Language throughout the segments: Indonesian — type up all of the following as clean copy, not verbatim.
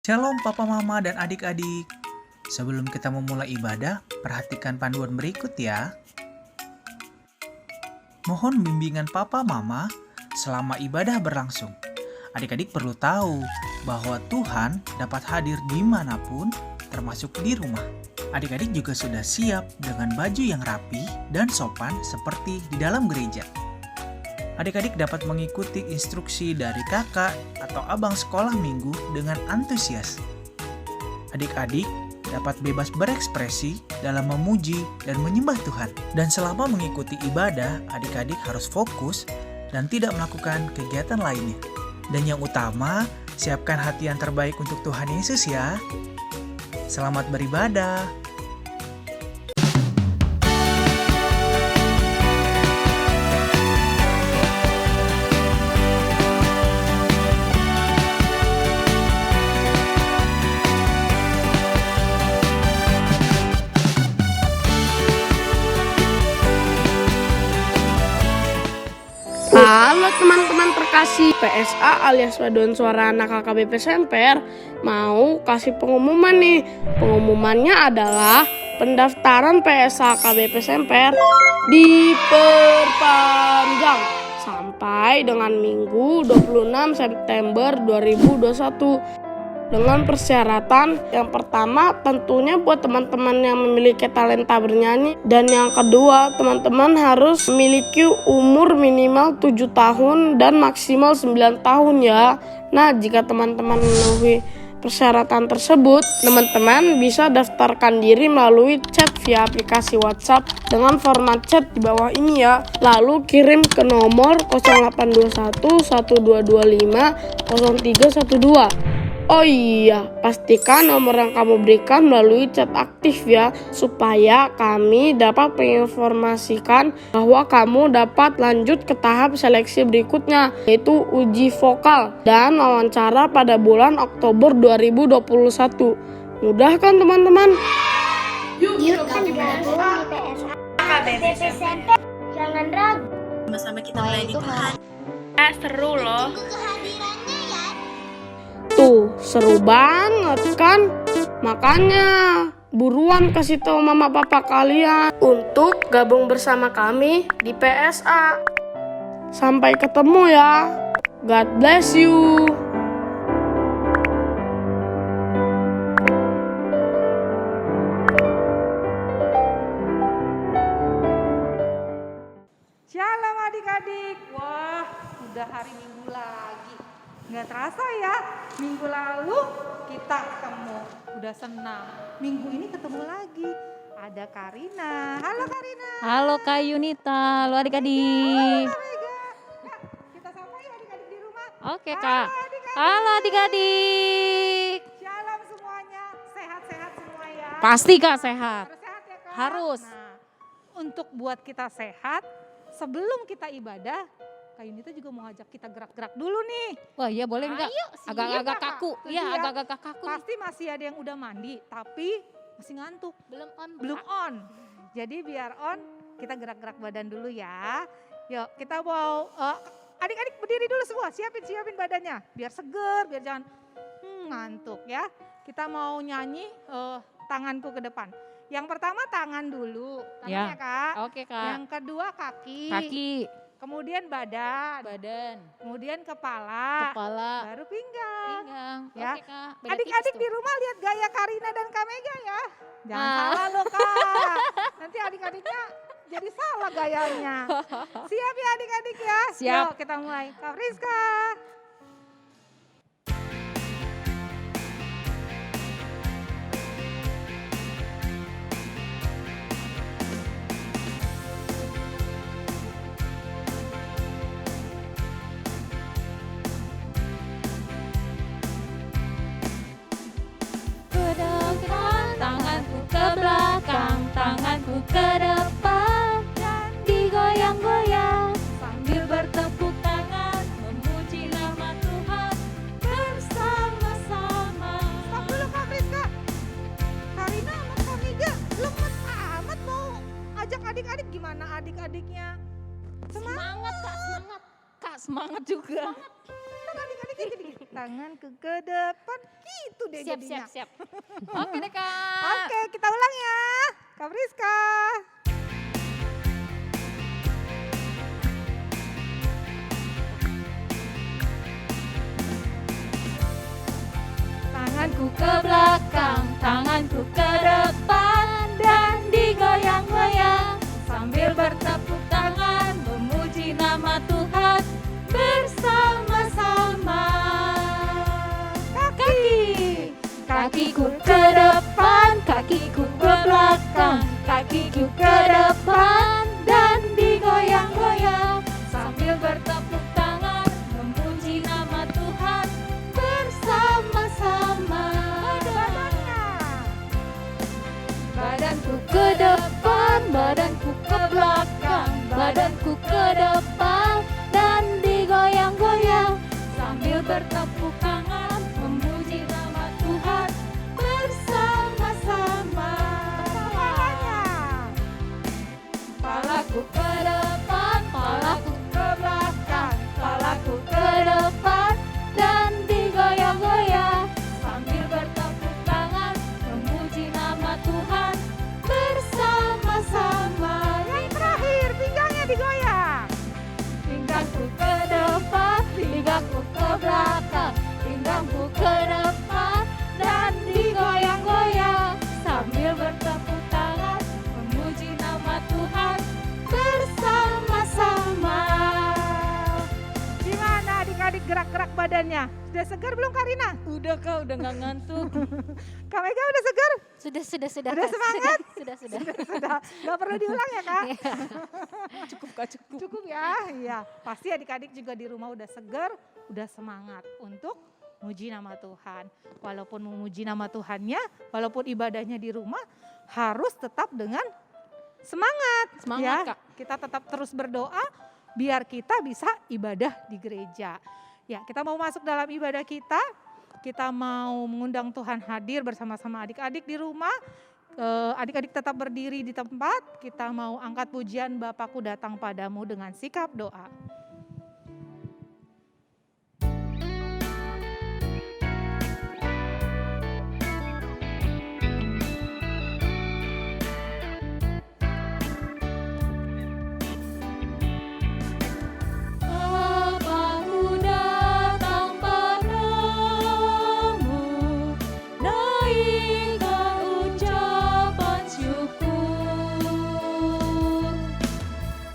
Shalom Papa Mama dan adik-adik. Sebelum kita memulai ibadah, perhatikan panduan berikut ya. Mohon bimbingan Papa Mama selama ibadah berlangsung. Adik-adik perlu tahu bahwa Tuhan dapat hadir dimanapun, termasuk di rumah. Adik-adik juga sudah siap dengan baju yang rapi dan sopan seperti di dalam gereja. Adik-adik dapat mengikuti instruksi dari kakak atau abang sekolah minggu dengan antusias. Adik-adik dapat bebas berekspresi dalam memuji dan menyembah Tuhan. Dan selama mengikuti ibadah, adik-adik harus fokus dan tidak melakukan kegiatan lainnya. Dan yang utama, siapkan hati yang terbaik untuk Tuhan Yesus ya. Selamat beribadah. Halo teman-teman terkasih, PSA alias Paduan Suara Anak KKBP Semper mau kasih pengumuman nih. Pengumumannya adalah pendaftaran PSA KBP Semper diperpanjang sampai dengan Minggu 26 September 2021. Dengan persyaratan yang pertama tentunya buat teman-teman yang memiliki talenta bernyanyi. Dan yang kedua, teman-teman harus memiliki umur minimal 7 tahun dan maksimal 9 tahun ya. Nah, jika teman-teman memenuhi persyaratan tersebut, teman-teman bisa daftarkan diri melalui chat via aplikasi WhatsApp dengan format chat di bawah ini ya. Lalu kirim ke nomor 0821 1225 0312. Oh iya, pastikan nomor yang kamu berikan melalui chat aktif ya, supaya kami dapat menginformasikan bahwa kamu dapat lanjut ke tahap seleksi berikutnya, yaitu uji vokal dan wawancara pada bulan Oktober 2021. Mudah kan teman-teman? Yuk kan gabung di PSA KBP Semper. Jangan ragu. Sama-sama kita melayani Tuhan. Seru loh. Tuh, seru banget kan? Makanya buruan kasih tahu mama papa kalian untuk gabung bersama kami di PSA. Sampai ketemu ya. God bless you. Shalom adik-adik. Wah, udah hari Minggu lagi. Nggak terasa ya, minggu lalu kita ketemu. Udah senang. Minggu ini ketemu lagi. Ada Karina. Halo Karina. Halo Kak Yunita, halo adik-adik. Halo Mega. Kak, kita sapa yuk adik-adik di rumah. Oke Halo, Kak. adik-adik. Halo adik-adik. Shalom semuanya. Sehat-sehat semua ya. Pasti Kak sehat. Harus sehat ya Kak. Harus. Nah, untuk buat kita sehat, sebelum kita ibadah, Kak Yunita juga mau ngajak kita gerak-gerak dulu nih. Wah iya boleh nggak? Agak-agak Kakak. kaku. Setuju Iya ya? agak-agak kaku. Pasti masih ada yang udah mandi, tapi masih ngantuk. Belum on. Jadi biar on, kita gerak-gerak badan dulu ya. Yuk kita mau, adik-adik berdiri dulu semua, siapin badannya. Biar seger, biar jangan ngantuk ya. Kita mau nyanyi tanganku ke depan. Yang pertama tangan dulu, tangannya Ya. Kak. Oke Kak. Yang kedua kaki. Kaki, Kemudian badan. Kemudian kepala. Baru pinggang. Ya. Oke Kak. Beda Adik-adik tipis di tuh. rumah lihat gaya Karina dan Kak Mega ya. Jangan Ah. salah loh Kak. Nanti adik-adiknya jadi salah gayanya. Siap ya adik-adik ya? Siap. Yuk kita mulai. Kak Rizka. Ke depan, tanganku ke belakang, tanganku ke depan, dan digoyang-goyang sambil bertepuk tangan, memuji nama Tuhan bersama-sama. Stop dulu Kak Rizka. Karina sama Kak Mega lemes amat mau ajak adik-adik, gimana adik-adiknya? Semangat. Semangat Kak, semangat. Kak semangat juga. Ntar adik-adiknya gini. tanganku ke depan. Gitu deh jadinya. Siap. Oke deh Kak. Oke, kita ulang ya. Kak Priska. Tanganku ke belakang, tanganku ke depan, dan digoyang-goyang sambil bertepuk tangan memuji nama Tuhan bersama-sama. Kakiku ke depan, kakiku ke belakang, kakiku ke depan, dan digoyang-goyang sambil bertepuk tangan memuji nama Tuhan bersama-sama. Badanku ke depan, badanku ke belakang, badanku ke depan, dan digoyang-goyang sambil bertepuk tangan memuji nama Tuhan bersama-sama. Palaku ke depan, palaku ke belakang, palaku ke depan, dan digoyang-goyang sambil bertepuk tangan memuji nama Tuhan bersama-sama. Yang terakhir, pinggangnya digoyang. Pinggangku ke depan, pinggangku ke belakang, pinggangku ke depan, dan digoyang-goyang sambil bertepuk tangan memuji nama Tuhan bersama-sama. Gimana adik-adik gerak-gerak badannya? Sudah segar belum Karina? Udah Kak, udah nggak ngantuk. Kak Mega udah segar? Sudah. Udah semangat? Sudah. Sudah, nggak perlu diulang ya Kak? Cukup Kak, cukup. Cukup ya? Iya, pasti adik-adik juga di rumah udah segar, udah semangat untuk muji nama Tuhan. Walaupun memuji nama Tuhannya, walaupun ibadahnya di rumah, harus tetap dengan semangat. Semangat, ya. Kak. Kita tetap terus berdoa, biar kita bisa ibadah di gereja. Ya, kita mau masuk dalam ibadah kita mau mengundang Tuhan hadir bersama-sama adik-adik di rumah. Adik-adik tetap berdiri di tempat, kita mau angkat pujian Bapakku datang padamu dengan sikap doa. Bapakku datang padamu, naikkan ucapan syukur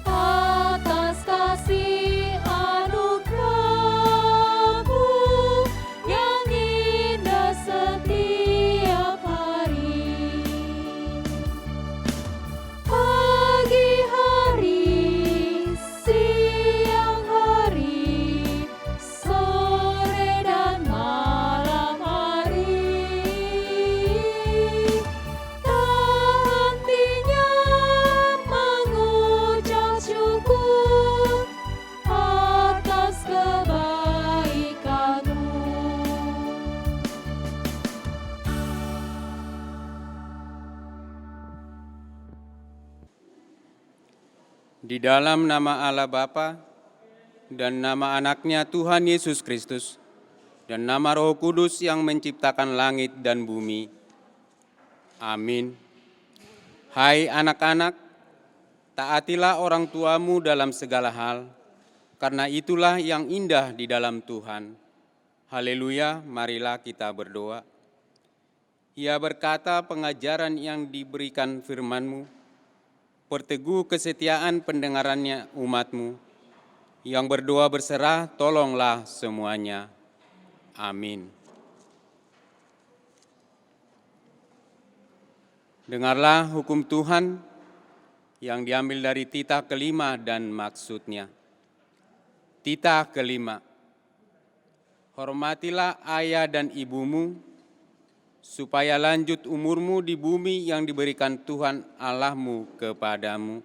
atas kasih anugerah-Mu yang indah setiap hari. Pagi hari, siang hari, sore dan malam hari, tak hentinya mengucap syukur atas kebaikan-Mu. Di dalam nama Allah Bapa dan nama anaknya Tuhan Yesus Kristus dan nama Roh Kudus yang menciptakan langit dan bumi. Amin. Hai anak-anak, taatilah orang tuamu dalam segala hal, karena itulah yang indah di dalam Tuhan. Haleluya, marilah kita berdoa. Ia berkata pengajaran yang diberikan firman-Mu, perteguh kesetiaan pendengarannya umat-Mu. Yang berdoa berserah, tolonglah semuanya. Amin. Dengarlah hukum Tuhan yang diambil dari titah kelima dan maksudnya. Titah kelima. Hormatilah ayah dan ibumu, supaya lanjut umurmu di bumi yang diberikan Tuhan Allahmu kepadamu.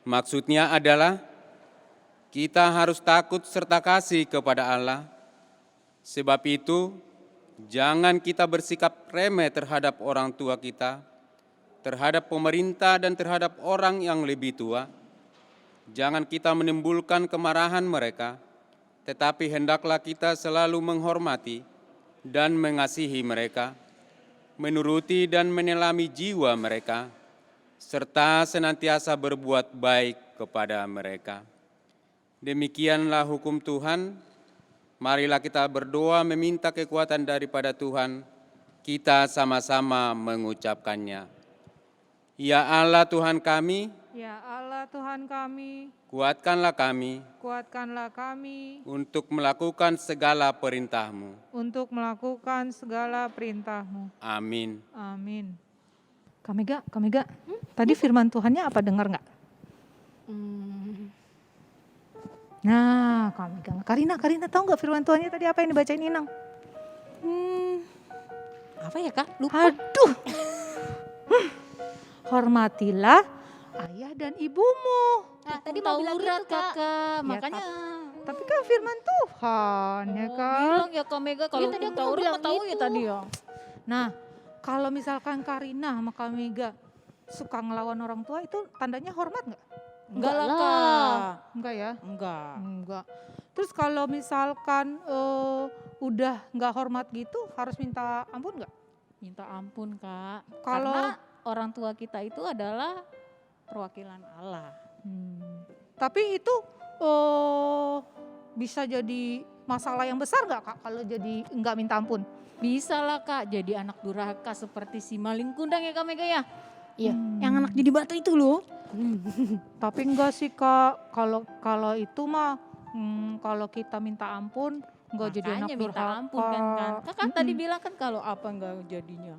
Maksudnya adalah kita harus takut serta kasih kepada Allah. Sebab itu, jangan kita bersikap remeh terhadap orang tua kita, terhadap pemerintah dan terhadap orang yang lebih tua. Jangan kita menimbulkan kemarahan mereka, tetapi hendaklah kita selalu menghormati dan mengasihi mereka, menuruti dan menelami jiwa mereka, serta senantiasa berbuat baik kepada mereka. Demikianlah hukum Tuhan. Marilah kita berdoa meminta kekuatan daripada Tuhan. Kita sama-sama mengucapkannya. Ya Allah Tuhan kami, Ya Allah Tuhan kami, kuatkanlah kami kuatkanlah kami untuk melakukan segala perintah-Mu. untuk melakukan segala perintah-Mu. Amin. Amin. Kamega, tadi firman Tuhannya apa, dengar nggak? Nah, Karina tahu nggak firman Tuhannya tadi apa yang dibacain Inang? Apa ya Kak? Lupa. Aduh. Hormatilah ayah dan ibumu. Nah, tadi mau bilang gitu Kakak, makanya Tapi kan firman Tuhan ya kan. bilang ya Kak Mega kalau tadi aku tahu mau bilang tahu ya gitu. tadi ya. Nah, kalau misalkan Karina sama Kak Mega suka ngelawan orang tua itu tandanya hormat nggak? Enggak lah Kak. Enggak ya? Enggak. Enggak. Terus kalau misalkan udah nggak hormat gitu harus minta ampun nggak? Minta ampun Kak. Kalau- Karena orang tua kita itu adalah perwakilan Allah. Tapi itu bisa jadi masalah yang besar nggak Kak kalau jadi nggak minta ampun? Bisa lah Kak jadi anak durhaka seperti si maling kundang ya Kak Mega ya. Iya, Yang anak jadi batu itu loh. Tapi enggak sih Kak, kalau itu mah kalau kita minta ampun enggak jadi anak Makanya minta durhaka. ampun kan. Kakak tadi bilang kan kalau apa enggak jadinya.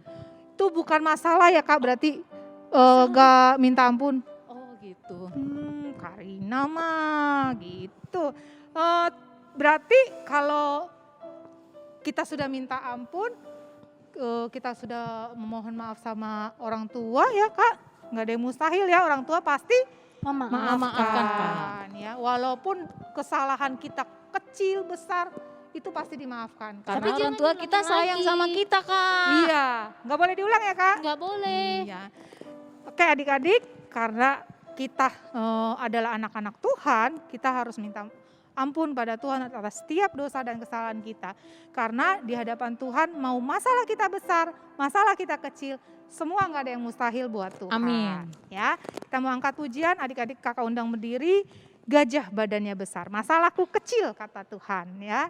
Itu bukan masalah ya Kak, berarti enggak minta ampun. Oh gitu. Karina mah gitu. Berarti kalau kita sudah minta ampun, kita sudah memohon maaf sama orang tua ya Kak. Nggak ada yang mustahil ya, orang tua pasti Maafkan, maafkan ya. Walaupun kesalahan kita kecil besar itu pasti dimaafkan. Karena Tapi orang jangan tua diulang kita sayang lagi. sama kita Kak. Iya, nggak boleh diulang ya Kak. Enggak boleh. Iya. Oke adik-adik, karena kita adalah anak-anak Tuhan, kita harus minta ampun pada Tuhan atas setiap dosa dan kesalahan kita. Karena di hadapan Tuhan mau masalah kita besar, masalah kita kecil, semua nggak ada yang mustahil buat Tuhan. Amin. Ya, kita mau angkat pujian, adik-adik kakak undang berdiri, gajah badannya besar, masalahku kecil kata Tuhan ya.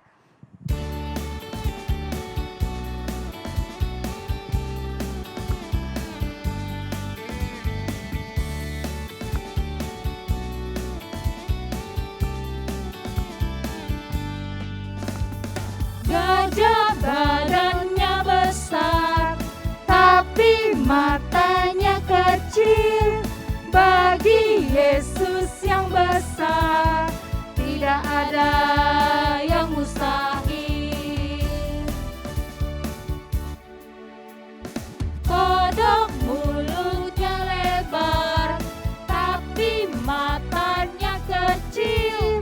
Gajah badannya besar, tapi matanya kecil. Bagi Yesus yang besar, tidak ada yang mustahil. Kodok mulutnya lebar, tapi matanya kecil.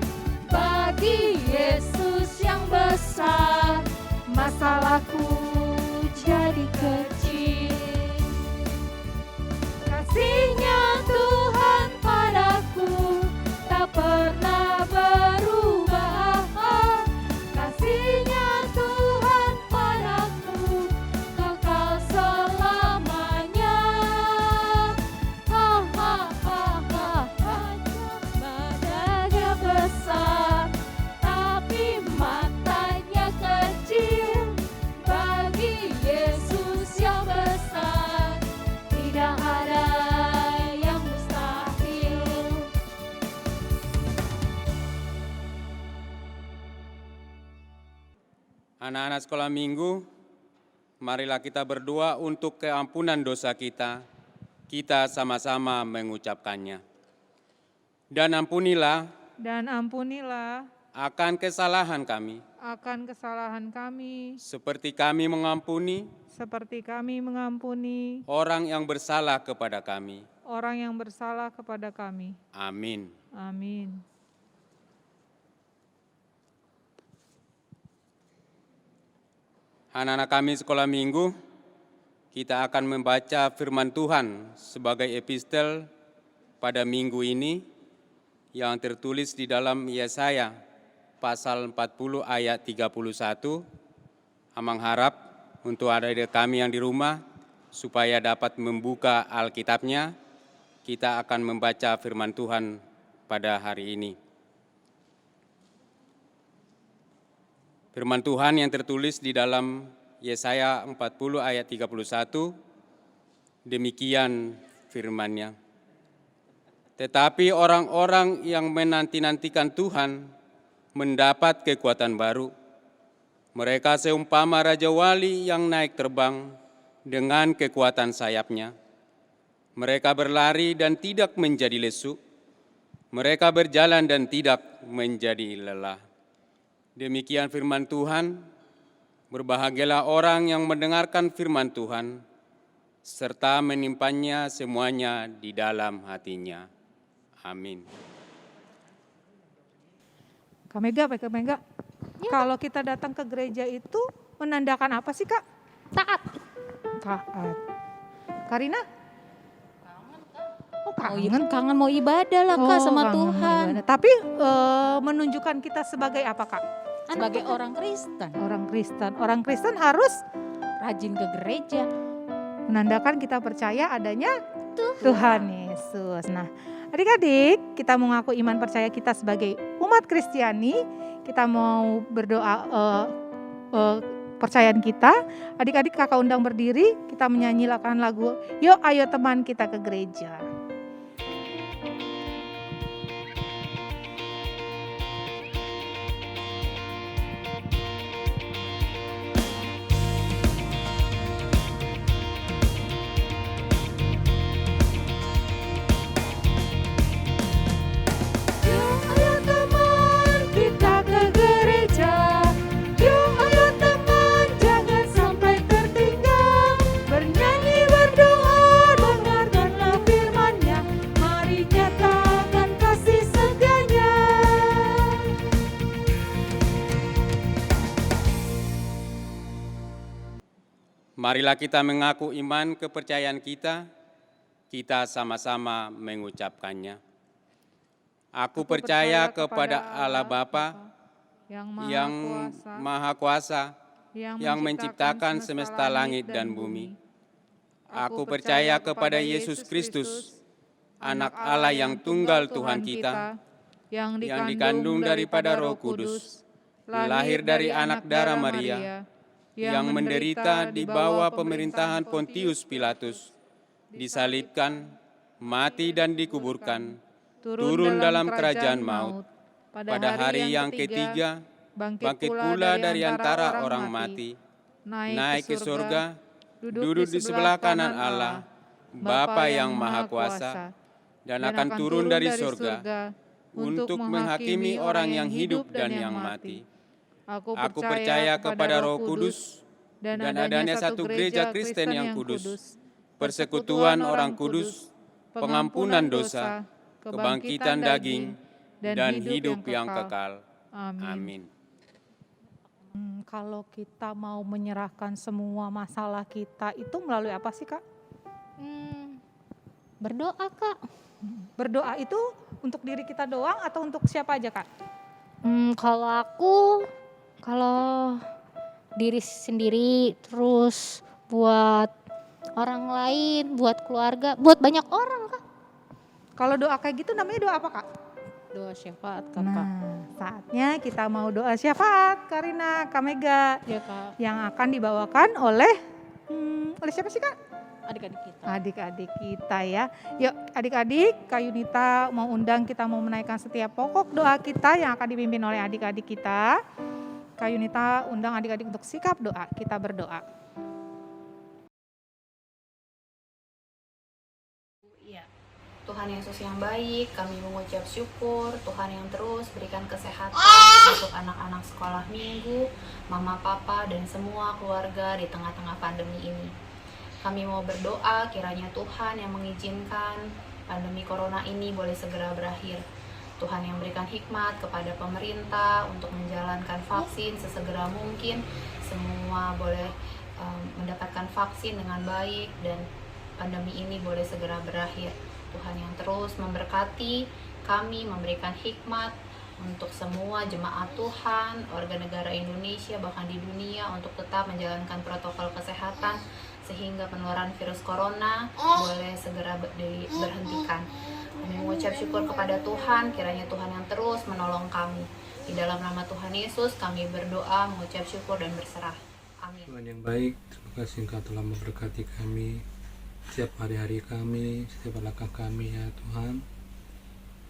Bagi Yesus yang besar, masalahku jadi kecil. Kasihnya Tuhan padaku tak pernah berubah. Kasihnya Tuhan padaku kekal selamanya. Badannya besar, tapi matanya kecil. Bagi Yesus yang besar, tidak ada yang mustahil. Anak-anak sekolah minggu, marilah kita berdoa untuk keampunan dosa kita. Kita sama-sama mengucapkannya. Dan ampunilah Dan ampunilah akan kesalahan kami, akan kesalahan kami, seperti kami mengampuni seperti kami mengampuni orang yang bersalah kepada kami. orang yang bersalah kepada kami. Amin. Amin. Anak-anak kami sekolah minggu, kita akan membaca firman Tuhan sebagai epistel pada minggu ini yang tertulis di dalam Yesaya pasal 40 ayat 31. Amang harap untuk adik-adik kami yang di rumah, supaya dapat membuka Alkitabnya, kita akan membaca firman Tuhan pada hari ini. Firman Tuhan yang tertulis di dalam Yesaya 40 ayat 31, demikian firman-Nya. Tetapi orang-orang yang menanti-nantikan Tuhan mendapat kekuatan baru. Mereka seumpama Raja Wali yang naik terbang dengan kekuatan sayapnya. Mereka berlari dan tidak menjadi lesu. Mereka berjalan dan tidak menjadi lelah. Demikian firman Tuhan. Berbahagialah orang yang mendengarkan firman Tuhan, serta menimpannya semuanya di dalam hatinya. Amin. Kak Mega, kalau kita datang ke gereja itu menandakan apa sih Kak? Taat. Taat. Karina? Oh Oh iya kangen. kan kangen mau ibadah lah Kak sama kangen Tuhan. ibadah. Tapi menunjukkan kita sebagai apa Kak? Sebagai orang Kristen, Orang Kristen. Orang Kristen harus rajin ke gereja. menandakan kita percaya adanya Tuhan Yesus. Nah, adik-adik, kita mengaku iman percaya kita sebagai umat Kristiani. Kita mau berdoa percayaan kita. Adik-adik kakak undang berdiri, kita menyanyikan lagu Yuk Ayo Teman Kita ke Gereja. Yuk ayo teman kita ke gereja. Yuk ayo teman jangan sampai tertinggal. Bernyanyi berdoa dengarkanlah firman-Nya. Mari nyatakan kasih setianya. Marilah kita mengaku iman kepercayaan kita sama-sama mengucapkannya. Aku percaya kepada Allah Bapa yang Maha Kuasa, yang menciptakan semesta langit dan bumi. Aku percaya kepada Yesus Kristus, Anak Allah yang tunggal Tuhan kita, yang dikandung daripada Roh Kudus, lahir dari anak darah Maria, yang menderita di bawah pemerintahan Pontius Pilatus, disalibkan, mati dan dikuburkan, turun dalam kerajaan maut. Pada hari yang ketiga, bangkit pula dari antara orang mati, naik ke surga, duduk di sebelah kanan Allah, Bapa yang Maha Kuasa, dan akan turun dari surga untuk menghakimi orang yang hidup dan yang mati. Aku percaya kepada Roh Kudus dan adanya satu gereja Kristen yang kudus, persekutuan orang kudus, pengampunan dosa, kebangkitan daging, dan hidup yang kekal. Amin. Kalau kita mau menyerahkan semua masalah kita itu melalui apa sih Kak? Berdoa Kak. Berdoa itu untuk diri kita doang atau untuk siapa aja Kak? Kalau aku, kalau diri sendiri, terus buat orang lain, buat keluarga, buat banyak orang Kak. Kalau doa kayak gitu namanya doa apa Kak? Doa syafaat Kak. Nah, saatnya kita mau doa syafaat Karina, Kak Mega, Ya Kak, yang akan dibawakan oleh siapa sih Kak? adik-adik kita. Adik-adik kita ya. Yuk adik-adik, Kak Yunita mau undang kita mau menaikkan setiap pokok doa kita yang akan dipimpin oleh adik-adik kita. Kak Yunita undang adik-adik untuk sikap doa, kita berdoa. Tuhan Yesus yang baik, kami mengucap syukur Tuhan yang terus berikan kesehatan untuk anak-anak sekolah minggu, mama, papa, dan semua keluarga di tengah-tengah pandemi ini. Kami mau berdoa kiranya Tuhan yang mengizinkan pandemi corona ini boleh segera berakhir. Tuhan yang berikan hikmat kepada pemerintah untuk menjalankan vaksin sesegera mungkin. Semua boleh mendapatkan vaksin dengan baik dan pandemi ini boleh segera berakhir. Tuhan yang terus memberkati kami, memberikan hikmat untuk semua jemaat Tuhan, warga negara Indonesia, bahkan di dunia untuk tetap menjalankan protokol kesehatan sehingga penularan virus corona boleh segera diberhentikan. Kami mengucap syukur kepada Tuhan, kiranya Tuhan yang terus menolong kami. Di dalam nama Tuhan Yesus kami berdoa, mengucap syukur dan berserah. Amin. Tuhan yang baik, terima kasih Engkau telah memberkati kami setiap hari-hari kami, setiap langkah kami ya Tuhan.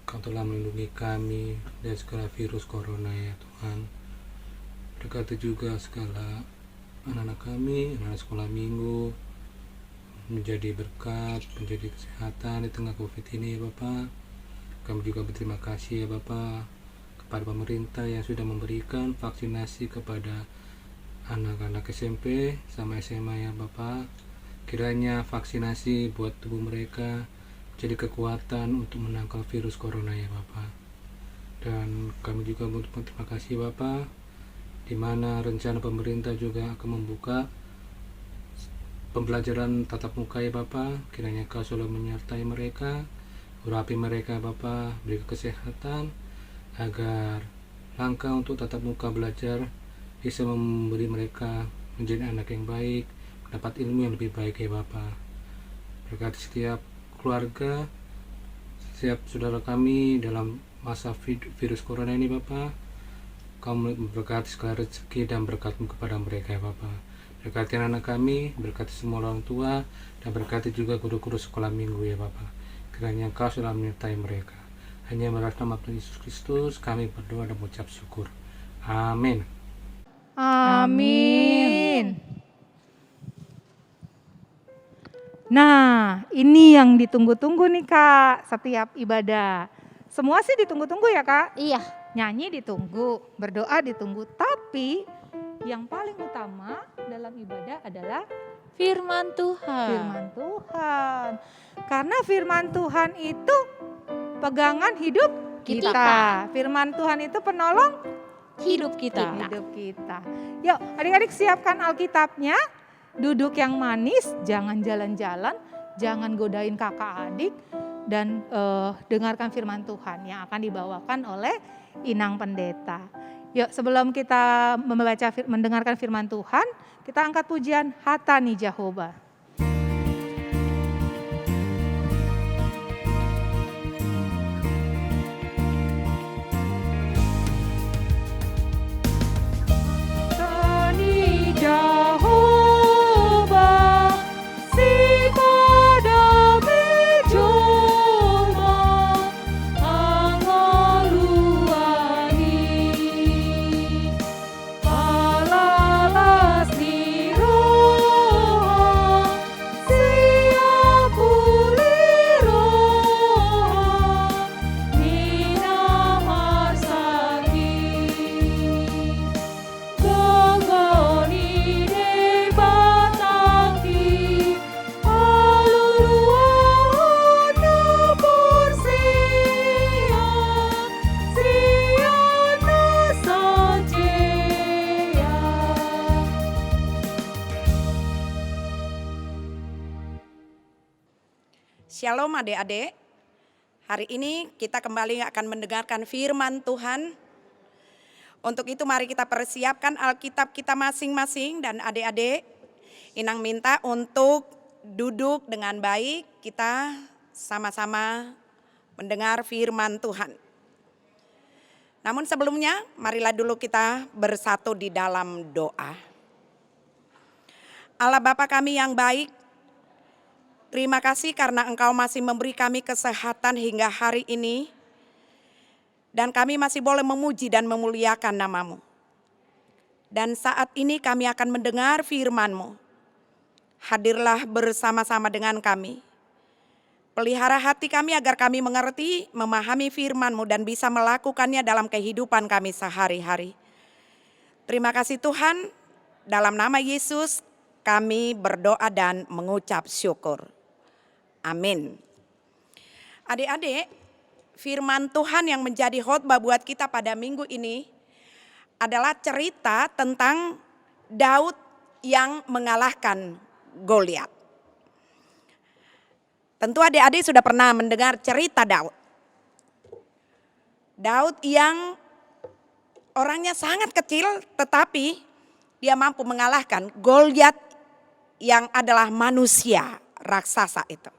Engkau telah melindungi kami dari segala virus corona ya Tuhan. Berkati juga segala anak-anak kami, anak sekolah minggu, menjadi berkat, menjadi kesehatan di tengah COVID ini ya Bapak. Kami juga berterima kasih ya Bapak kepada pemerintah yang sudah memberikan vaksinasi kepada anak-anak SMP sama SMA ya Bapak. Kiranya vaksinasi buat tubuh mereka jadi kekuatan untuk menangkal virus corona ya Bapak. Dan kami juga berterima kasih Bapak, di mana rencana pemerintah juga akan membuka pembelajaran tatap muka ya Bapak. Kiranya Kau selalu menyertai mereka, urapi mereka Bapak, beri kesehatan agar langkah untuk tatap muka belajar bisa memberi mereka menjadi anak yang baik, mendapat ilmu yang lebih baik ya Bapak. Berkati setiap keluarga, setiap saudara kami dalam masa virus corona ini Bapak. Kau memberkati segala rezeki dan berkat-Mu kepada mereka ya Bapak. Berkati anak kami, berkati semua orang tua, dan berkati juga guru-guru sekolah minggu ya Bapak. Kiranya Kau selalu menyertai mereka. Hanya melalui nama Tuhan Yesus Kristus kami berdoa dan mengucap syukur. Amin. Amin. Nah, ini yang ditunggu-tunggu nih Kak, setiap ibadah. Semua sih ditunggu-tunggu ya Kak? Iya. Nyanyi ditunggu, berdoa ditunggu, tapi yang paling utama dalam ibadah adalah Firman Tuhan. firman Tuhan. Karena firman Tuhan itu pegangan hidup kita. Firman Tuhan itu penolong Hidup kita. hidup kita. Yuk adik-adik siapkan Alkitabnya. Duduk yang manis, jangan jalan-jalan, jangan godain kakak adik, dan dengarkan firman Tuhan yang akan dibawakan oleh Inang Pendeta. Yuk sebelum kita mendengarkan firman Tuhan, kita angkat pujian Hatani Jehovah. Shalom adik-adik, hari ini kita kembali akan mendengarkan firman Tuhan. Untuk itu mari kita persiapkan Alkitab kita masing-masing, dan adik-adik Inang minta untuk duduk dengan baik, kita sama-sama mendengar firman Tuhan. Namun sebelumnya marilah dulu kita bersatu di dalam doa. Allah Bapa kami yang baik, terima kasih karena Engkau masih memberi kami kesehatan hingga hari ini. Dan kami masih boleh memuji dan memuliakan nama-Mu. Dan saat ini kami akan mendengar firman-Mu. Hadirlah bersama-sama dengan kami. Pelihara hati kami agar kami mengerti, memahami firman-Mu dan bisa melakukannya dalam kehidupan kami sehari-hari. Terima kasih Tuhan, dalam nama Yesus kami berdoa dan mengucap syukur. Amin. Adik-adik, firman Tuhan yang menjadi khotbah buat kita pada minggu ini adalah cerita tentang Daud yang mengalahkan Goliat. Tentu adik-adik sudah pernah mendengar cerita Daud. Daud yang orangnya sangat kecil tetapi dia mampu mengalahkan Goliat yang adalah manusia raksasa itu.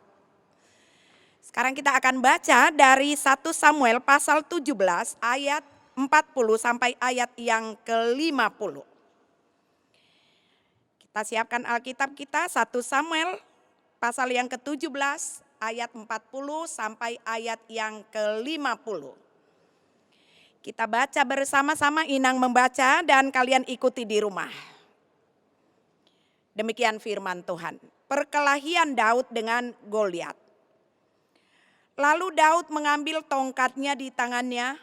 Sekarang kita akan baca dari 1 Samuel pasal 17 ayat 40 sampai ayat yang ke-50. Kita siapkan Alkitab kita 1 Samuel pasal yang ke-17 ayat 40 sampai ayat yang ke-50. Kita baca bersama-sama, Inang membaca dan kalian ikuti di rumah. Demikian firman Tuhan. Perkelahian Daud dengan Goliat. Lalu Daud mengambil tongkatnya di tangannya,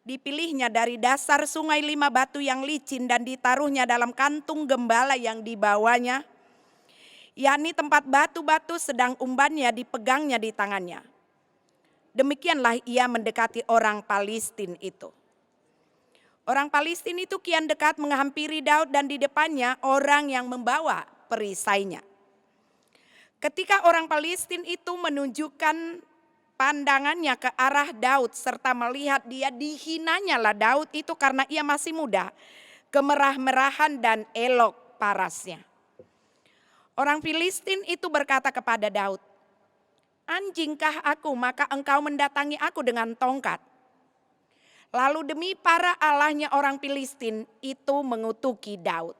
dipilihnya dari dasar sungai 5 batu yang licin dan ditaruhnya dalam kantung gembala yang dibawanya, yakni tempat batu-batu sedang umbannya dipegangnya di tangannya. Demikianlah ia mendekati orang Palestina itu. Orang Palestina itu kian dekat menghampiri Daud dan di depannya orang yang membawa perisainya. Ketika orang Palestina itu menunjukkan pandangannya ke arah Daud serta melihat dia, dihinanya lah Daud itu karena ia masih muda, kemerah-merahan dan elok parasnya. Orang Filistin itu berkata kepada Daud, "Anjingkah aku maka engkau mendatangi aku dengan tongkat?" Lalu demi para allahnya orang Filistin itu mengutuki Daud.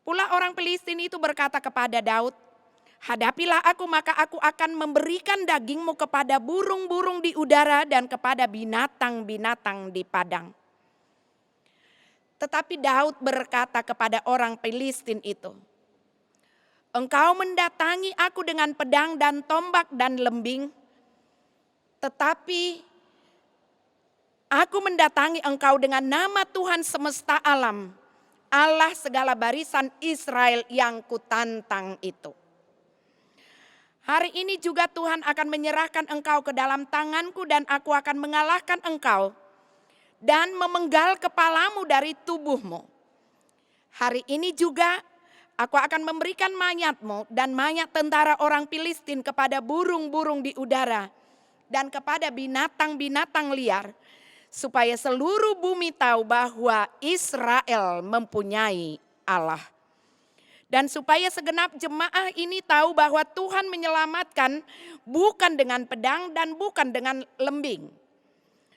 Pula orang Filistin itu berkata kepada Daud, "Hadapilah aku maka aku akan memberikan dagingmu kepada burung-burung di udara dan kepada binatang-binatang di padang." Tetapi Daud berkata kepada orang Filistin itu, "Engkau mendatangi aku dengan pedang dan tombak dan lembing, tetapi aku mendatangi engkau dengan nama Tuhan semesta alam, Allah segala barisan Israel yang kutantang itu. Hari ini juga Tuhan akan menyerahkan engkau ke dalam tanganku dan aku akan mengalahkan engkau dan memenggal kepalamu dari tubuhmu. Hari ini juga aku akan memberikan mayatmu dan mayat tentara orang Filistin kepada burung-burung di udara dan kepada binatang-binatang liar, supaya seluruh bumi tahu bahwa Israel mempunyai Allah. Dan supaya segenap jemaah ini tahu bahwa Tuhan menyelamatkan bukan dengan pedang dan bukan dengan lembing.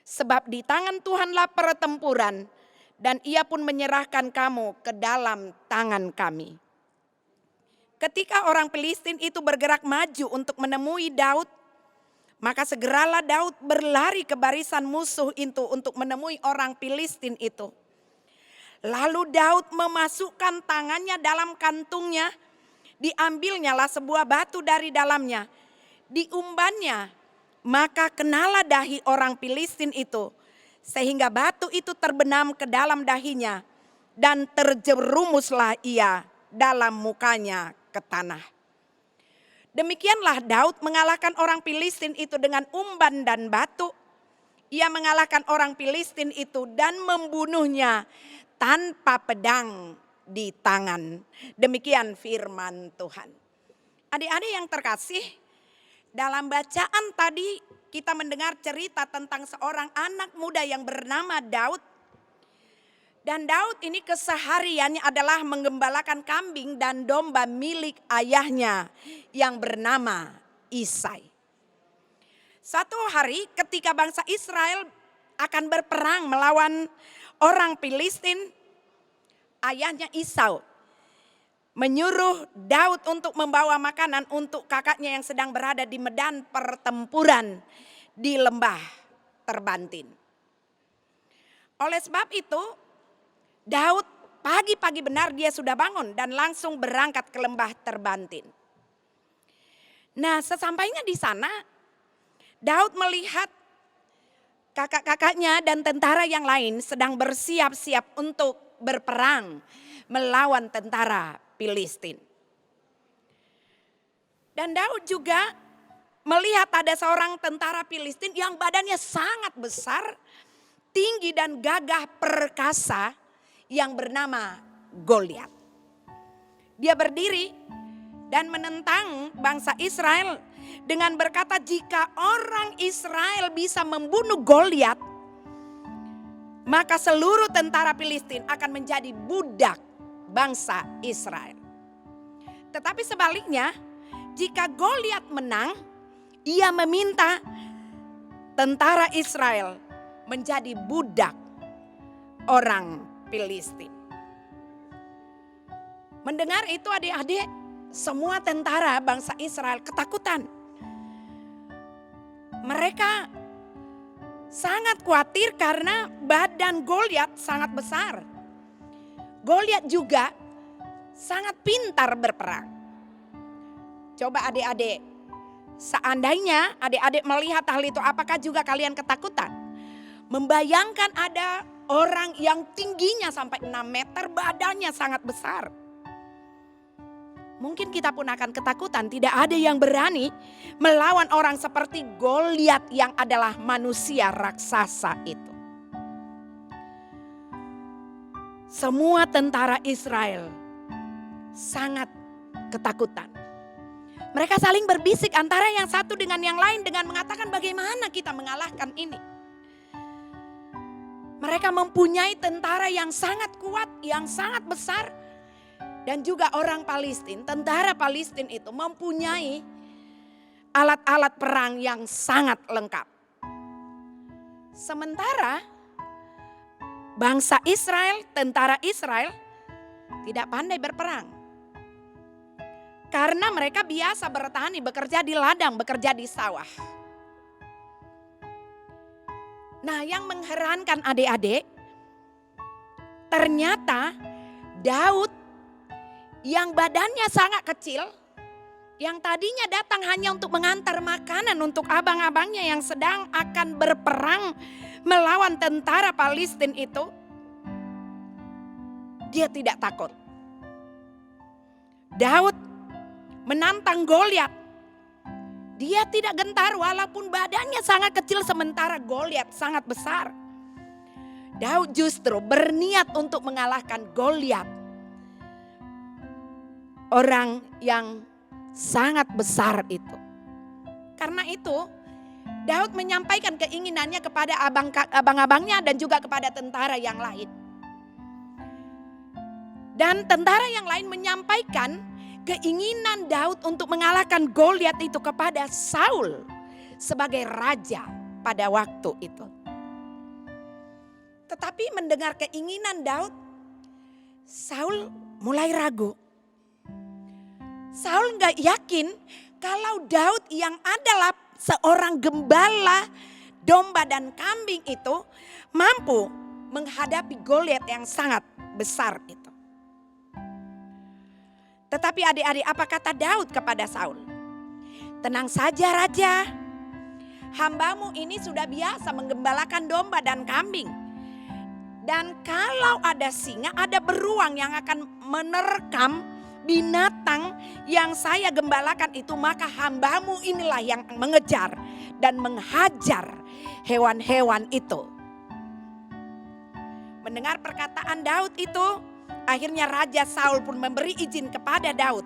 Sebab di tangan Tuhanlah pertempuran dan ia pun menyerahkan kamu ke dalam tangan kami." Ketika orang Filistin itu bergerak maju untuk menemui Daud, maka segeralah Daud berlari ke barisan musuh itu untuk menemui orang Filistin itu. Lalu Daud memasukkan tangannya dalam kantungnya, diambilnyalah sebuah batu dari dalamnya, diumbannya, maka kenalah dahi orang Filistin itu, sehingga batu itu terbenam ke dalam dahinya, dan terjerumuslah ia dalam mukanya ke tanah. Demikianlah Daud mengalahkan orang Filistin itu dengan umban dan batu. Ia mengalahkan orang Filistin itu dan membunuhnya tanpa pedang di tangan. Demikian firman Tuhan. Adik-adik yang terkasih, dalam bacaan tadi kita mendengar cerita tentang seorang anak muda yang bernama Daud. Dan Daud ini kesehariannya adalah menggembalakan kambing dan domba milik ayahnya yang bernama Isai. Suatu hari ketika bangsa Israel akan berperang melawan orang Filistin, ayahnya Esau menyuruh Daud untuk membawa makanan untuk kakaknya yang sedang berada di medan pertempuran di lembah Terbantin. Oleh sebab itu, Daud pagi-pagi benar dia sudah bangun dan langsung berangkat ke lembah Terbantin. Nah, sesampainya di sana, Daud melihat kakak-kakaknya dan tentara yang lain sedang bersiap-siap untuk berperang melawan tentara Filistin. Dan Daud juga melihat ada seorang tentara Filistin yang badannya sangat besar, tinggi dan gagah perkasa yang bernama Goliat. Dia berdiri dan menentang bangsa Israel dengan berkata jika orang Israel bisa membunuh Goliat, maka seluruh tentara Filistin akan menjadi budak bangsa Israel. Tetapi sebaliknya, jika Goliat menang, ia meminta tentara Israel menjadi budak orang Filistin. Mendengar itu adik-adik, semua tentara bangsa Israel ketakutan. Mereka sangat khawatir karena badan Goliat sangat besar. Goliat juga sangat pintar berperang. Coba adik-adik, seandainya adik-adik melihat hal itu, apakah juga kalian ketakutan? Membayangkan ada orang yang tingginya sampai 6 meter, badannya sangat besar. Mungkin kita pun akan ketakutan, tidak ada yang berani melawan orang seperti Goliat yang adalah manusia raksasa itu. Semua tentara Israel sangat ketakutan. Mereka saling berbisik antara yang satu dengan yang lain dengan mengatakan bagaimana kita mengalahkan ini. Mereka mempunyai tentara yang sangat kuat, yang sangat besar. Dan juga orang Palestina, tentara Palestina itu mempunyai alat-alat perang yang sangat lengkap. Sementara bangsa Israel, tentara Israel tidak pandai berperang. Karena mereka biasa bertani, bekerja di ladang, bekerja di sawah. Nah, yang mengherankan adik-adik, ternyata Daud yang badannya sangat kecil, yang tadinya datang hanya untuk mengantar makanan untuk abang-abangnya yang sedang akan berperang melawan tentara Palestina itu, dia tidak takut. Daud menantang Goliat. Dia tidak gentar walaupun badannya sangat kecil sementara Goliat sangat besar. Daud justru berniat untuk mengalahkan Goliat. Orang yang sangat besar itu. Karena itu Daud menyampaikan keinginannya kepada abang-abangnya dan juga kepada tentara yang lain. Dan tentara yang lain menyampaikan keinginan Daud untuk mengalahkan Goliat itu kepada Saul sebagai raja pada waktu itu. Tetapi mendengar keinginan Daud, Saul mulai ragu. Saul gak yakin kalau Daud yang adalah seorang gembala domba dan kambing itu mampu menghadapi Goliat yang sangat besar itu. Tetapi adik-adik, apa kata Daud kepada Saul? Tenang saja raja, hambamu ini sudah biasa menggembalakan domba dan kambing. Dan kalau ada singa, ada beruang yang akan menerkam binatang yang saya gembalakan itu, maka hambamu inilah yang mengejar dan menghajar hewan-hewan itu. Mendengar perkataan Daud itu, akhirnya Raja Saul pun memberi izin kepada Daud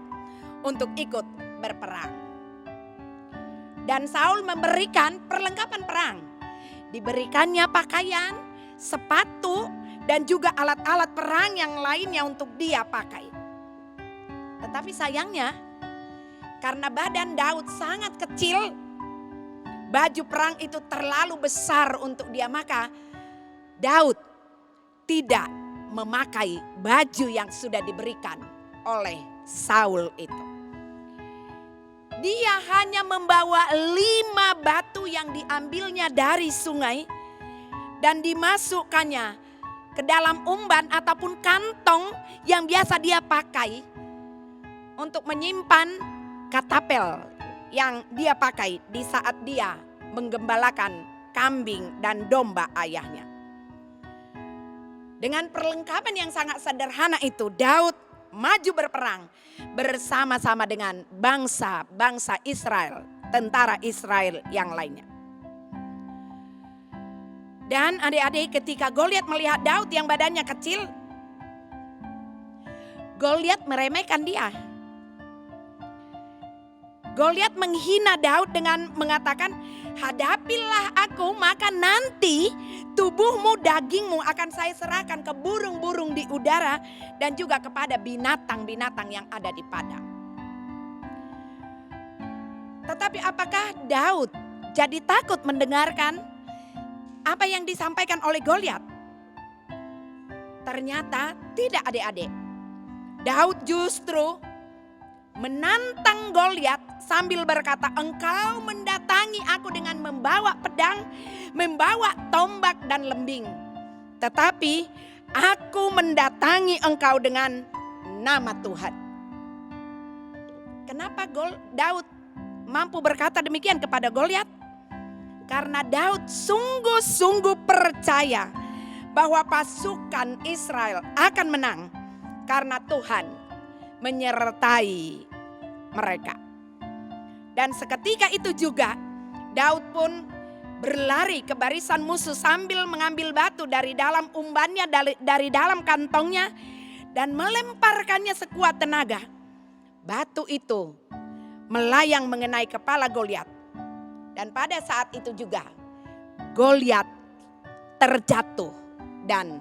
untuk ikut berperang. Dan Saul memberikan perlengkapan perang. Diberikannya pakaian, sepatu, dan juga alat-alat perang yang lainnya untuk dia pakai. Tetapi sayangnya, karena badan Daud sangat kecil, baju perang itu terlalu besar untuk dia, maka Daud tidak memakai baju yang sudah diberikan oleh Saul itu. Dia hanya membawa 5 batu yang diambilnya dari sungai dan dimasukkannya ke dalam umban ataupun kantong yang biasa dia pakai untuk menyimpan katapel yang dia pakai di saat dia menggembalakan kambing dan domba ayahnya. Dengan perlengkapan yang sangat sederhana itu, Daud maju berperang bersama-sama dengan bangsa Israel, tentara Israel yang lainnya. Dan adik-adik, ketika Goliat melihat Daud yang badannya kecil, Goliat meremehkan dia. Goliat menghina Daud dengan mengatakan, hadapilah aku maka nanti tubuhmu, dagingmu akan saya serahkan ke burung-burung di udara dan juga kepada binatang-binatang yang ada di padang. Tetapi apakah Daud jadi takut mendengarkan apa yang disampaikan oleh Goliat? Ternyata tidak, adik-adik. Daud justru menantang Goliat sambil berkata, engkau mendatangi aku dengan membawa pedang, membawa tombak dan lembing. Tetapi aku mendatangi engkau dengan nama Tuhan. Kenapa Daud mampu berkata demikian kepada Goliat? Karena Daud sungguh-sungguh percaya bahwa pasukan Israel akan menang karena Tuhan menyertai mereka. Dan seketika itu juga Daud pun berlari ke barisan musuh sambil mengambil batu dari dalam umbannya, dari dalam kantongnya, dan melemparkannya sekuat tenaga. Batu itu melayang mengenai kepala Goliat. Dan pada saat itu juga Goliat terjatuh dan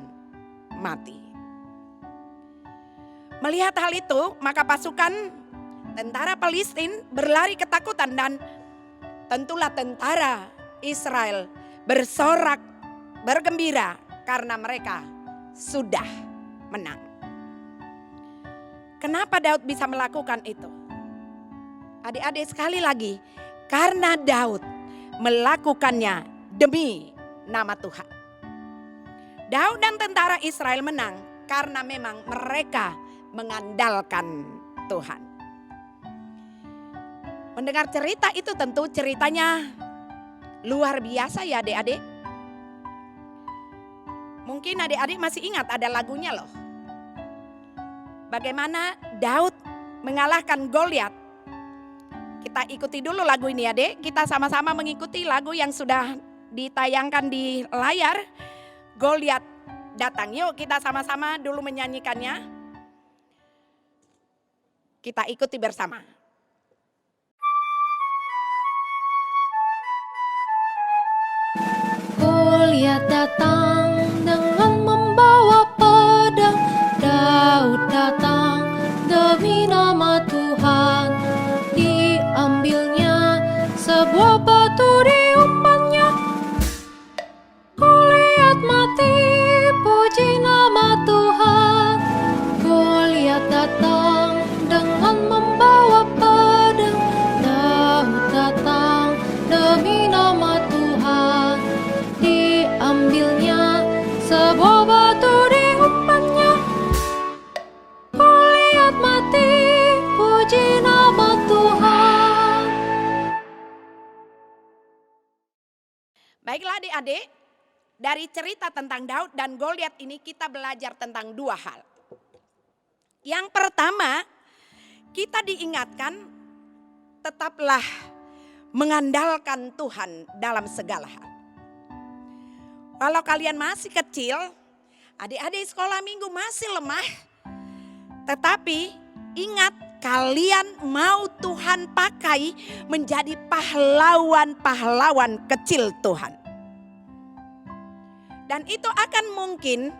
mati. Melihat hal itu, maka pasukan tentara Palestina berlari ketakutan dan tentulah tentara Israel bersorak, bergembira karena mereka sudah menang. Kenapa Daud bisa melakukan itu? Adik-adik, sekali lagi, karena Daud melakukannya demi nama Tuhan. Daud dan tentara Israel menang karena memang mereka mengandalkan Tuhan. Mendengar cerita itu tentu ceritanya luar biasa ya adik-adik. Mungkin adik-adik masih ingat ada lagunya loh. Bagaimana Daud mengalahkan Goliat. Kita ikuti dulu lagu ini adik. Kita sama-sama mengikuti lagu yang sudah ditayangkan di layar. Goliat datang. Yuk kita sama-sama dulu menyanyikannya. Kita ikuti bersama. Goliat datang dengan membawa pedang, Daud datang demi nama Tuhan. Diambilnya sebuah batu diumpannya, Goliat mati, puji nama Tuhan. Goliat datang dengan membawa pedang, Daud datang demi nama Tuhan. Diambilnya sebuah batu diumpannya, Goliat mati, puji nama Tuhan. Baiklah adik-adik, dari cerita tentang Daud dan Goliat ini kita belajar tentang dua hal. Yang pertama, kita diingatkan tetaplah mengandalkan Tuhan dalam segala hal. Kalau kalian masih kecil, adik-adik sekolah minggu masih lemah, tetapi ingat kalian mau Tuhan pakai menjadi pahlawan-pahlawan kecil Tuhan. Dan itu akan mungkin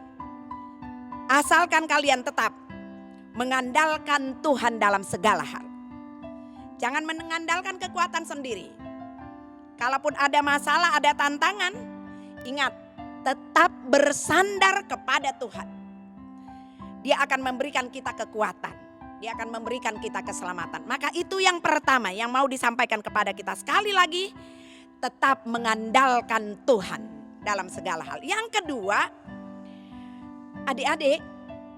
asalkan kalian tetap mengandalkan Tuhan dalam segala hal. Jangan mengandalkan kekuatan sendiri. Kalaupun ada masalah, ada tantangan, ingat tetap bersandar kepada Tuhan. Dia akan memberikan kita kekuatan. Dia akan memberikan kita keselamatan. Maka itu yang pertama yang mau disampaikan kepada kita. Sekali lagi, tetap mengandalkan Tuhan dalam segala hal. Yang kedua, adik-adik,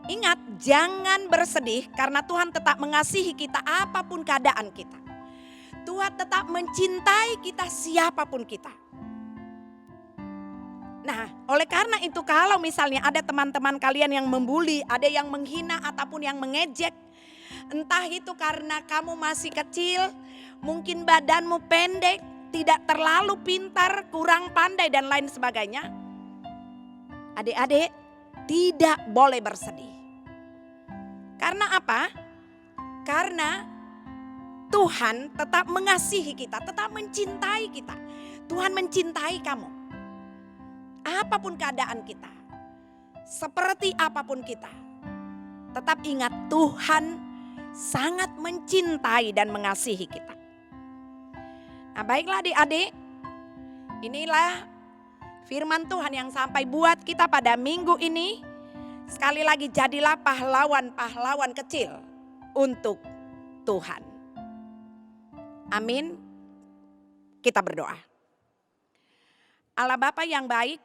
ingat jangan bersedih karena Tuhan tetap mengasihi kita apapun keadaan kita. Tuhan tetap mencintai kita siapapun kita. Nah, oleh karena itu kalau misalnya ada teman-teman kalian yang membuli, ada yang menghina ataupun yang mengejek, entah itu karena kamu masih kecil, mungkin badanmu pendek, tidak terlalu pintar, kurang pandai dan lain sebagainya. Adik-adik tidak boleh bersedih. Karena apa? Karena Tuhan tetap mengasihi kita, tetap mencintai kita. Tuhan mencintai kamu. Apapun keadaan kita, seperti apapun kita, tetap ingat Tuhan sangat mencintai dan mengasihi kita. Nah, baiklah adik-adik, inilah firman Tuhan yang sampai buat kita pada minggu ini. Sekali lagi, jadilah pahlawan-pahlawan kecil untuk Tuhan. Amin. Kita berdoa. Allah Bapa yang baik,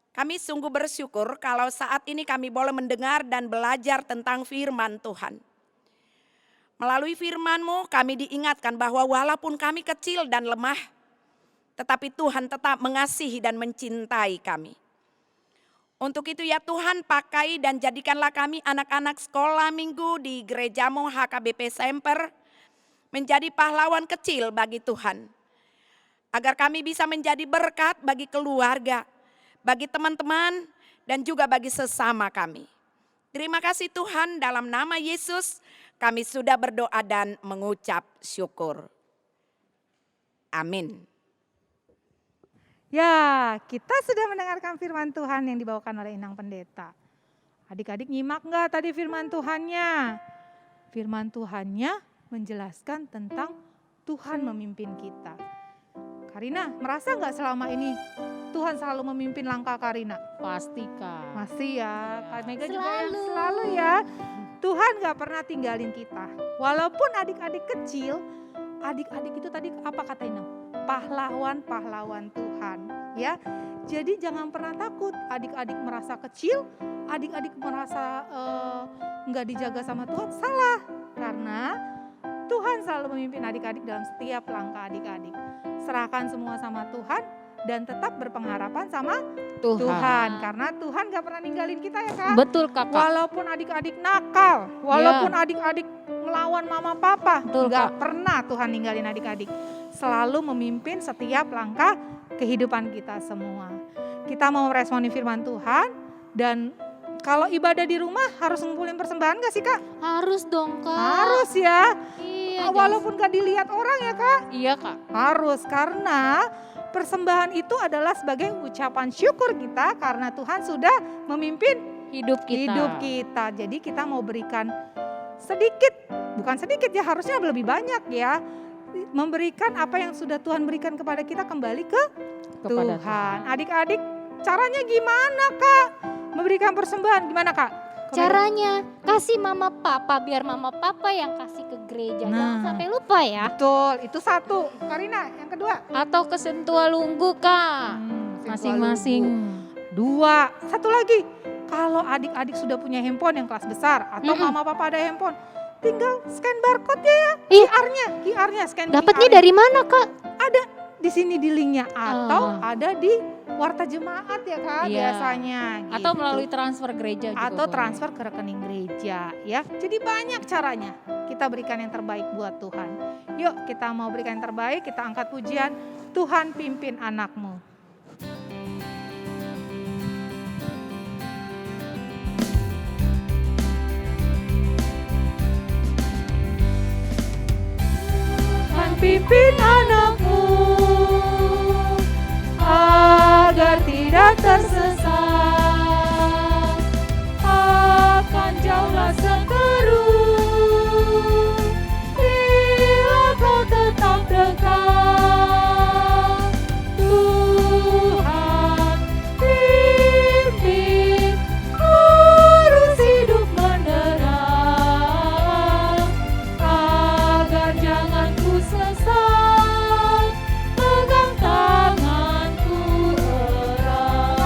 kami sungguh bersyukur kalau saat ini kami boleh mendengar dan belajar tentang firman Tuhan. Melalui firman-Mu kami diingatkan bahwa walaupun kami kecil dan lemah, tetapi Tuhan tetap mengasihi dan mencintai kami. Untuk itu ya Tuhan, pakai dan jadikanlah kami anak-anak sekolah minggu di Gerejamu HKBP Semper menjadi pahlawan kecil bagi Tuhan. Agar kami bisa menjadi berkat bagi keluarga, bagi teman-teman, dan juga bagi sesama kami. Terima kasih Tuhan, dalam nama Yesus kami sudah berdoa dan mengucap syukur. Amin. Ya, kita sudah mendengarkan firman Tuhan yang dibawakan oleh Inang Pendeta. Adik-adik nyimak enggak tadi firman Tuhannya? Firman Tuhannya menjelaskan tentang Tuhan memimpin kita. Karina, merasa enggak selama ini Tuhan selalu memimpin langkah Karina? Pasti Kak. Masih ya, Kak Mega juga yang Selalu. selalu ya. Tuhan enggak pernah tinggalin kita. Walaupun adik-adik kecil, adik-adik itu tadi apa kata Inang? Pahlawan-pahlawan Tuhan ya. Jadi jangan pernah takut adik-adik merasa kecil, adik-adik merasa enggak dijaga sama Tuhan, salah. Karena Tuhan selalu memimpin adik-adik dalam setiap langkah adik-adik. Serahkan semua sama Tuhan dan tetap berpengharapan sama Tuhan. Karena Tuhan gak pernah ninggalin kita ya Kak. Betul Kakak. Walaupun adik-adik nakal, walaupun adik-adik melawan mama papa, Betul, gak Kak. pernah Tuhan ninggalin adik-adik. Selalu memimpin setiap langkah kehidupan kita semua. Kita mau meresponi firman Tuhan dan kalau ibadah di rumah harus ngumpulin persembahan gak sih Kak? Harus dong Kak. Harus ya. Iya. Walaupun gak dilihat orang ya Kak. Iya Kak. Harus, karena persembahan itu adalah sebagai ucapan syukur kita karena Tuhan sudah memimpin Hidup kita. Jadi kita mau berikan sedikit, bukan sedikit ya, harusnya lebih banyak ya. Memberikan apa yang sudah Tuhan berikan kepada kita kembali Kepada Tuhan. Adik-adik, caranya gimana Kak? Memberikan persembahan gimana Kak? Caranya kasih mama papa biar mama papa yang kasih ke gereja. Jangan sampai lupa ya. Betul, itu satu. Karina, yang kedua. Atau ke Sentualunggu Kak. Masing-masing. Dua. Satu lagi. Kalau adik-adik sudah punya handphone yang kelas besar atau mama papa ada handphone, tinggal scan barcode-nya ya. QR-nya scan. Dapatnya dari mana Kak? Ada di sini di linknya atau ada di warta jemaat ya Kak biasanya. Atau gitu. melalui transfer gereja juga. Atau boleh. transfer ke rekening gereja ya. Jadi banyak caranya kita berikan yang terbaik buat Tuhan. Yuk kita mau berikan yang terbaik, kita angkat pujian. Tuhan pimpin anakmu. Tuhan pimpin anakmu agar tidak tersesat, akan jauhlah seteru bila kau tetap dekat. Tuhan pimpin arus hidup menerang, agar jangan ku sesat, pegang tanganku erat.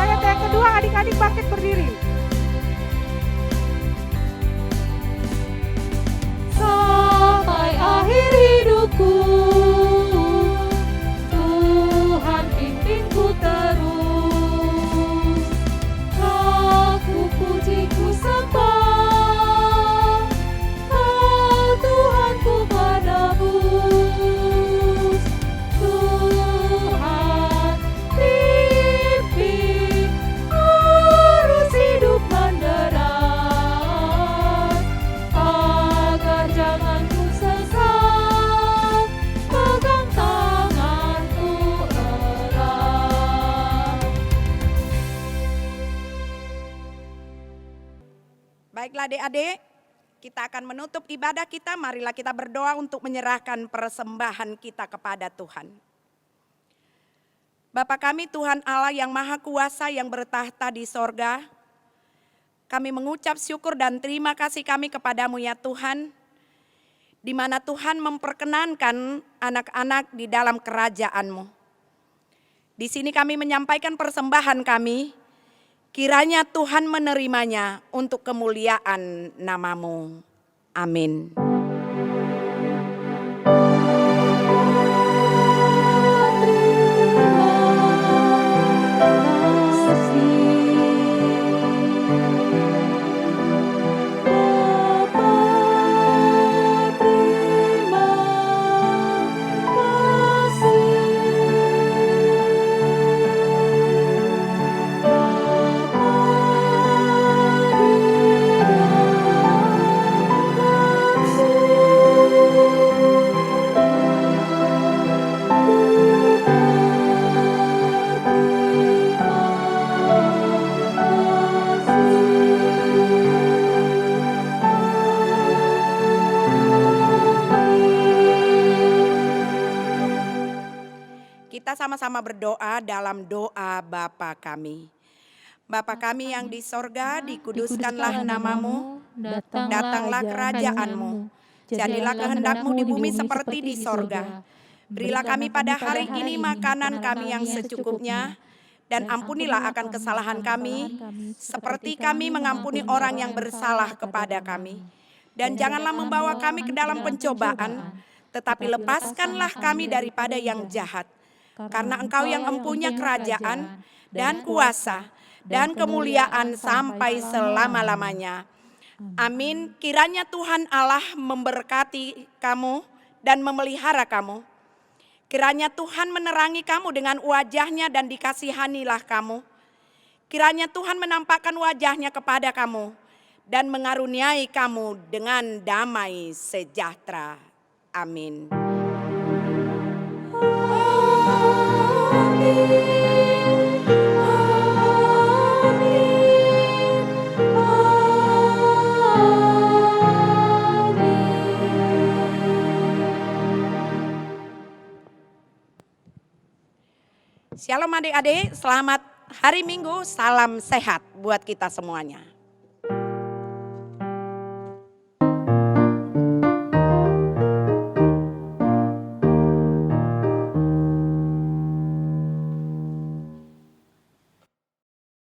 Baiklah adik-adik, kita akan menutup ibadah kita. Marilah kita berdoa untuk menyerahkan persembahan kita kepada Tuhan. Bapa kami Tuhan Allah yang Maha Kuasa yang bertahta di sorga, kami mengucap syukur dan terima kasih kami kepadamu ya Tuhan, di mana Tuhan memperkenankan anak-anak di dalam kerajaan-Mu. Di sini kami menyampaikan persembahan kami, kiranya Tuhan menerimanya untuk kemuliaan nama-Mu. Amin. Kita sama-sama berdoa dalam doa Bapa kami. Bapa kami yang di sorga, dikuduskanlah namamu, datanglah kerajaan-Mu. Jadilah kehendak-Mu di bumi seperti di sorga. Berilah kami pada hari ini makanan kami yang secukupnya, dan ampunilah akan kesalahan kami, seperti kami mengampuni orang yang bersalah kepada kami. Dan janganlah membawa kami ke dalam pencobaan, tetapi lepaskanlah kami daripada yang jahat. Karena Engkau yang empunya kerajaan dan kuasa dan kemuliaan sampai selama-lamanya. Amin. Kiranya Tuhan Allah memberkati kamu dan memelihara kamu. Kiranya Tuhan menerangi kamu dengan wajah-Nya dan dikasihanilah kamu. Kiranya Tuhan menampakkan wajah-Nya kepada kamu dan mengaruniai kamu dengan damai sejahtera. Amin. Shalom adik-adik, selamat hari Minggu, salam sehat buat kita semuanya.